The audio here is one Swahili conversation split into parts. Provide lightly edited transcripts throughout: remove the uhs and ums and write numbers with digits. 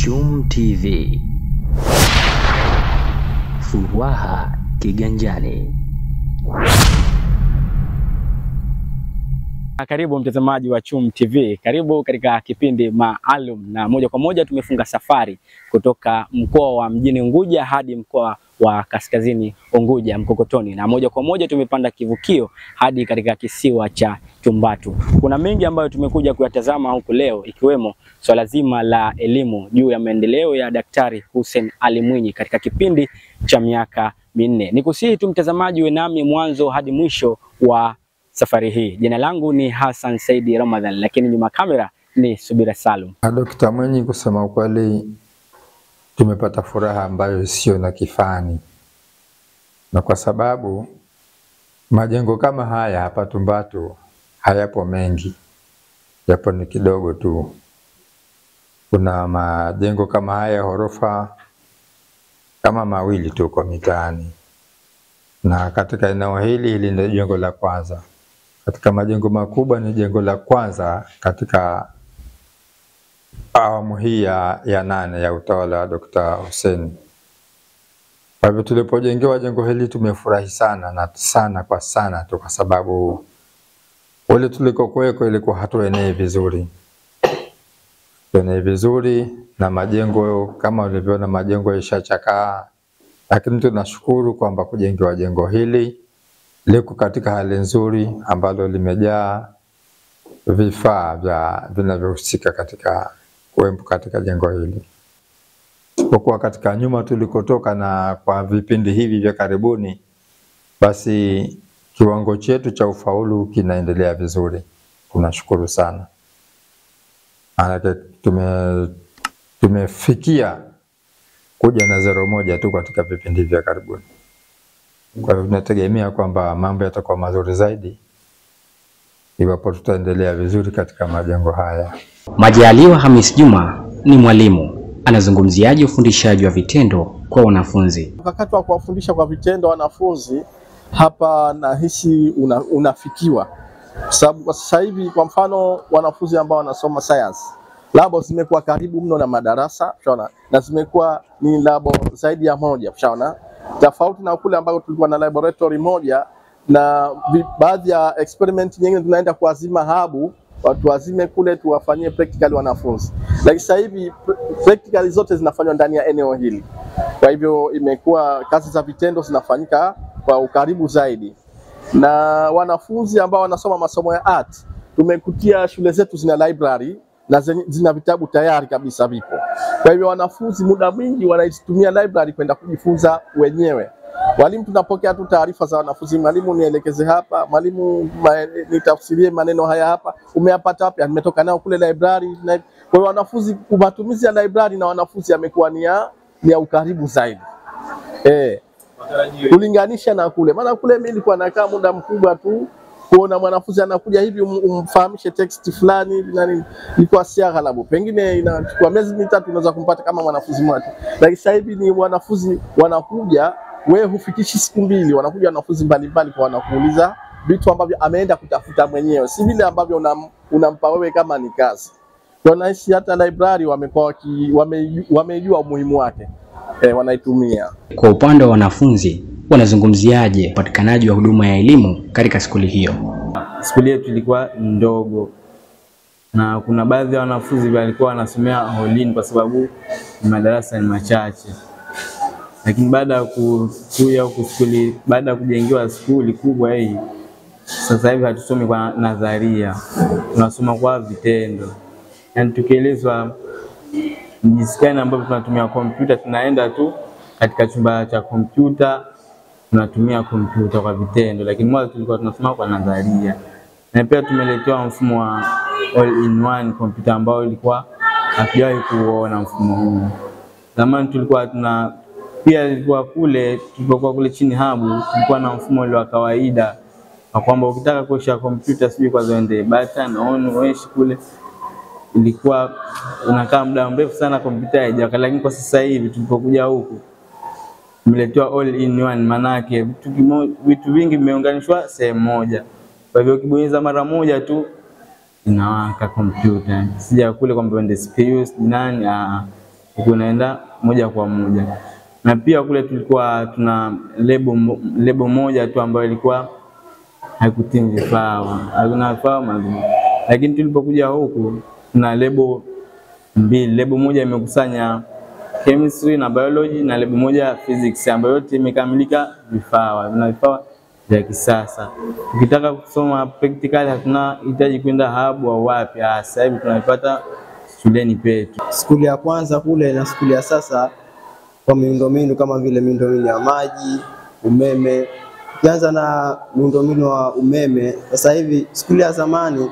Chum TV. Furaha kiganjani. Karibu mtazamaji wa Chum TV. Karibu katika kipindi maalum, na moja kwa moja tumefunga safari kutoka mkoa wa Mjini Unguja hadi mkoa wa Kaskazini Unguja Mkokotoni, na moja kwa moja tumepanda kivukio hadi katika kisiwa cha Tumbatu. Kuna mengi ambayo tumekuja kuyatazama huku leo, ikiwemo swala zima la elimu juu ya maendeleo ya Daktari Hussein Ali Mwinyi katika kipindi cha miaka minne. Nikusihi tu mtazamaji uwe nami mwanzo hadi mwisho wa safari hii. Jina langu ni Hassan Saidi Ramadhan, lakini nyuma kamera ni Subira Salum. Dr. Mwinyi, kusema ukweli tumepata furaha ambayo sio na kifani, na kwa sababu majengo kama haya hapa Tumbatu hayapo mengi, yapo ni kidogo tu. Kuna majengo kama haya ghorofa kama mawili tu kwa mitaani, na katika eneo hili ndio jengo la kwanza katika majengo makubwa, ni jengo la kwanza katika awamu hii ya 8 ya utawala wa Dr. Hussein. Kwa hivyo tulipojengewa jengo hili tumefurahi sana, na sana kwa sana tu, kwa sababu wale tulikokuweko ilikuwa hatuenei vizuri. Tuenei vizuri na majengo kama ulivyoona, majengo yashachakaa, lakini tunashukuru kwamba kujengewa jengo hili liko katika hali nzuri ambalo limejaa vifaa vinavyohusika katika kuwepo katika jengo hili. Kwa katika nyuma tulikotoka na kwa vipindi hivi vya karibuni, basi kiwango chetu cha ufaulu kinaendelea vizuri. Tunashukuru sana. Tumefikia kuja na 0.1 tu katika vipindi vya karibuni. Kwa hivyo tunategemea kwamba mambo yatakuwa mazuri zaidi iwapo tutaendelea vizuri katika majengo haya. Majaliwa Hamis Juma ni mwalimu. Anazungumziaje ufundishaji wa vitendo kwa wanafunzi? Wakati wa kuwafundisha kwa vitendo wanafunzi hapa nahisi unafikiwa. Sababu kwa sasa hivi, kwa mfano, wanafunzi ambao wanasoma science, labo zimekuwa karibu mno na madarasa, unaona, na zimekuwa ni labo zaidi ya moja, unaona. Tofauti na kule ambako tulikuwa na laboratory moja, na baadhi ya experiment nyingine tunaenda kuazima habu, watu wazime kule tuwafanyie practical wanafunzi. Lakini sasa hivi practical zote zinafanywa ndani ya eneo hili. Kwa hivyo imekuwa kazi za vitendo zinafanyika kwa ukaribu zaidi. Na wanafunzi ambao wanasoma masomo ya art, tumekutia shule zetu zina library na zina vitabu tayari kabisa vipo. Kwa hivyo wanafunzi muda mwingi wanaitumia library kwenda kujifunza wenyewe. Walimu tunapokea tu taarifa za wanafunzi, mwalimu nielekeze hapa, mwalimu nitafsirie maneno haya hapa, umeyapata wapi? Nimetoka nao kule library. Kwa hiyo wanafunzi, matumizi ya library na wanafunzi yamekuwa ni ya ukaribu zaidi. Kulinganisha na kule. Maana kule mimi nilikuwa nakaa muda mkubwa tu, kuona mwanafunzi anakuja hivi umfahamishe text fulani na nini, ilikuwa si aghalabu. Pengine inachukua miezi mitatu unaweza kumpata kama mwanafunzi mmoja. Lakini sasa hivi ni wanafunzi wanakuja, wewe hufikishi siku mbili, wanakuja wanafunzi mbalimbali kwa wanakuuliza vitu ambavyo ameenda kutafuta mwenyewe, si vile ambavyo unampa wewe kama ni kazi. Kwa nahisi hata library wamekuwa wamejua umuhimu wake, wanaitumia. Kwa upande wa wanafunzi, wanazungumziaje upatikanaji wa huduma ya elimu katika skuli hiyo? Skuli yetu ilikuwa ndogo, na kuna baadhi ya wanafunzi walikuwa wanasomea holini kwa sababu madarasa ni machache. Lakini baada ya kuja huku skuli, baada ya kujengewa skuli kubwa hii, sasa hivi hatusomi kwa nadharia, tunasoma kwa vitendo. Yani tukielezwa jinsi gani ambavyo tunatumia kompyuta, tunaenda tu katika chumba cha kompyuta tunatumia kompyuta kwa vitendo. Lakini mwanzo tulikuwa tunasoma kwa nadharia. Na pia tumeletewa mfumo wa all-in-one kompyuta ambao ilikuwa hatujawahi kuona mfumo huu. Zamani tulikuwa pia ilikuwa kule tulipokuwa kule chini habu, tulikuwa na mfumo ule wa kawaida kwa kwamba ukitaka kuosha kompyuta sijui kwa zoende button on wesh kule, ilikuwa unakaa muda mrefu sana kompyuta haijawaka. Lakini kwa sasa hivi tulipokuja huku tumeletewa all in one, manake vitu vingi vimeunganishwa sehemu moja. Kwa hivyo ukibonyeza mara moja tu inawaka kompyuta. Sija kule kwamba uende CPU nani, unaenda moja kwa moja. Na pia kule tulikuwa tuna lebo moja tu ambayo ilikuwa haikutii vifaa, hakuna vifaa maalum. Lakini tulipokuja huku tuna lebo mbili. Lebo moja imekusanya chemistry na biology na lebo moja physics ambayo yote imekamilika vifaa na vifaa vya kisasa. Ukitaka kusoma practical hatuna hitaji kwenda hub au wapi. Sasa hivi tunaipata shuleni petu. Skuli ya kwanza kule na skuli ya sasa kwa miundombinu kama vile miundombinu ya maji, umeme. Kianza na miundombinu wa umeme, sasa hivi skuli ya zamani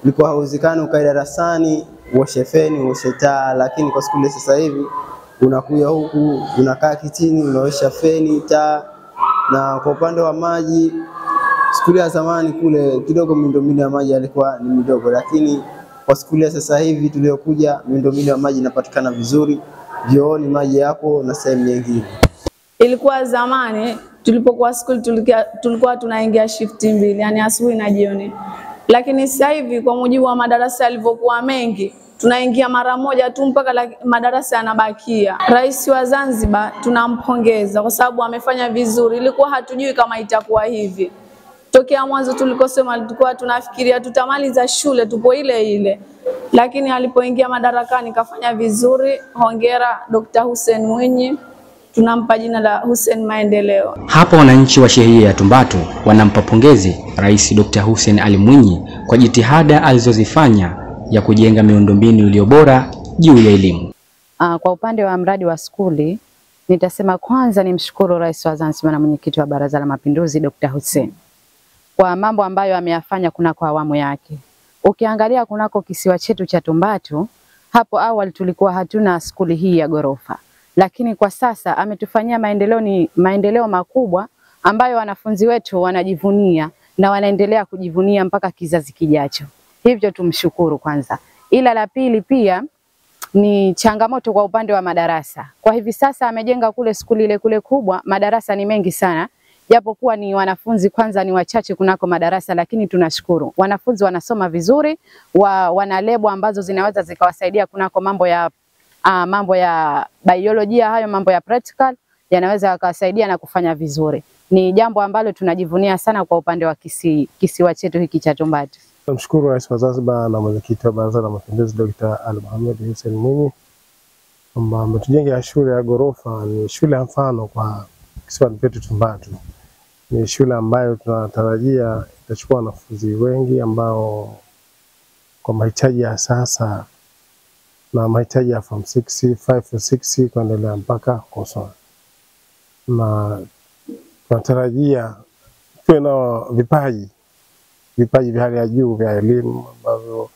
ilikuwa hauwezekani ukae darasani uoshe feni uoshe taa, lakini kwa skuli sasa hivi unakuja huku unakaa kitini unaosha feni taa. Na kwa upande wa maji, skuli ya zamani kule kidogo miundombinu ya maji ilikuwa ni midogo, lakini kwa skuli ya sasa hivi tuliokuja miundombinu ya maji inapatikana vizuri, vyooni maji yapo na sehemu nyingine. Ilikuwa zamani tulipokuwa skuli tulikuwa tunaingia shift mbili, yani asubuhi na jioni. Lakini sasa hivi kwa mujibu wa madarasa yalivyokuwa mengi, tunaingia mara moja tu mpaka madarasa yanabakia. Rais wa Zanzibar tunampongeza kwa sababu amefanya vizuri. Ilikuwa hatujui kama itakuwa hivi. Tokea mwanzo tulikosema tulikuwa tunafikiria tutamaliza shule tupo ile ile. Lakini alipoingia madarakani kafanya vizuri. Hongera Dr. Hussein Mwinyi. Tunampa jina la Hussein Maendeleo. Hapa wananchi wa shehia ya Tumbatu wanampa pongezi Rais Dr. Hussein Ali Mwinyi kwa jitihada alizozifanya ya kujenga miundombinu iliyo bora juu ya elimu. Kwa upande wa mradi wa skuli, nitasema kwanza nimshukuru Rais wa Zanzibar na Mwenyekiti wa Baraza la Mapinduzi Dr. Hussein kwa mambo ambayo ameyafanya kunako awamu yake. Ukiangalia kunako kisiwa chetu cha Tumbatu, hapo awali tulikuwa hatuna skuli hii ya gorofa. Lakini kwa sasa ametufanyia maendeleo makubwa ambayo wanafunzi wetu wanajivunia na wanaendelea kujivunia mpaka kizazi kijacho. Hivyo tumshukuru kwanza. Ila la pili pia ni changamoto kwa upande wa madarasa. Kwa hivi sasa amejenga kule skuli ile kule kubwa, madarasa ni mengi sana. Japokuwa ni wanafunzi kwanza ni wachache kunako madarasa, lakini tunashukuru. Wanafunzi wanasoma vizuri, wana lebo ambazo zinaweza zikawasaidia kunako mambo ya biolojia, hayo mambo ya practical yanaweza yakawasaidia na kufanya vizuri. Ni jambo ambalo tunajivunia sana kwa upande wa kisiwa chetu hiki cha Tumbatu. Namshukuru Rais wa Zanzibar na Mwenyekiti wa Baraza la Mapinduzi Dr. Ali Mohamed Hussein Mwinyi kwamba ametujengea shule ya gorofa. Ni shule ya mfano kwa kisiwani chetu Tumbatu. Ni shule ambayo tunatarajia itachukua wanafunzi wengi ambao kwa mahitaji ya sasa na mahitaji ya form 6, 5 to 6 kuendelea mpaka kusoma. Na tunatarajia tuwe na vipaji vya hali ya juu vya elimu ambavyo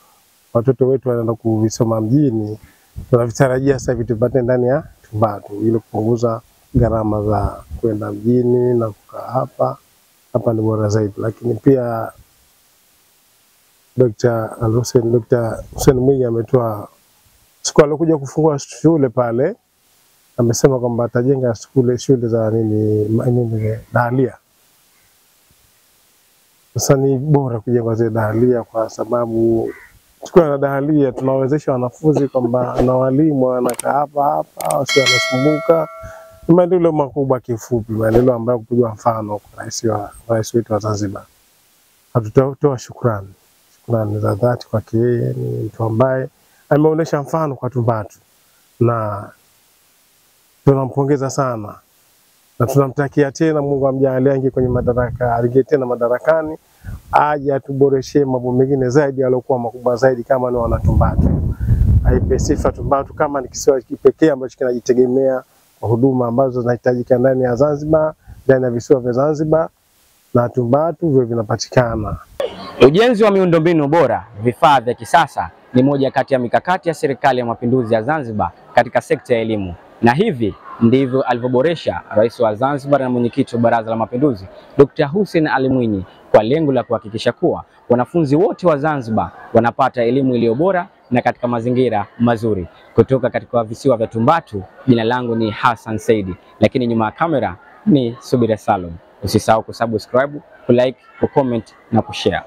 watoto wetu wanaenda kuvisoma mjini. Tunavitarajia sasa hivi tupate ndani ya Tumbatu ili kupunguza gharama za kwenda mjini na kukaa hapa ni bora zaidi. Lakini pia Dr. Hussein Mwinyi ametoa siku alikuja kufungua shule pale, amesema kwamba atajenga shule za dahalia. Sasa ni bora kujenga zile dahalia kwa sababu tukiwa na dahalia tunawezesha wanafunzi kwamba na walimu wanakaa hapa wasio wanasumbuka. Ni maendeleo makubwa kifupi, maendeleo ambayo kupigwa mfano kwa rais wetu wa Zanzibar. Hatutatoa shukrani za dhati kwake. Yeye ni mtu ambaye ameonyesha mfano kwa Tumbatu na tunampongeza sana na tunamtakia tena Mungu amjalie aingie kwenye madaraka, aingie tena madarakani, aje atuboreshe mambo mengine zaidi yaliokuwa makubwa zaidi kama ni wana Tumbatu. Aipe sifa Tumbatu kama ni kisiwa kipekee ambacho kinajitegemea kwa huduma ambazo zinahitajika ndani ya Zanzibar, ndani ya visiwa vya Zanzibar na Tumbatu vile vinapatikana. Ujenzi wa miundombinu bora, vifaa vya kisasa ni moja kati ya mikakati ya Serikali ya Mapinduzi ya Zanzibar katika sekta ya elimu. Na hivi ndivyo alivyoboresha Rais wa Zanzibar na Mwenyekiti wa Baraza la Mapinduzi Dr. Hussein Ali Mwinyi kwa lengo la kuhakikisha kuwa wanafunzi wote wa Zanzibar wanapata elimu iliyo bora na katika mazingira mazuri. Kutoka katika visiwa vya Tumbatu, jina langu ni Hassan Saidi, lakini nyuma ya kamera ni Subira Salum. Usisahau kusubscribe, kulike, kucomment na kushare.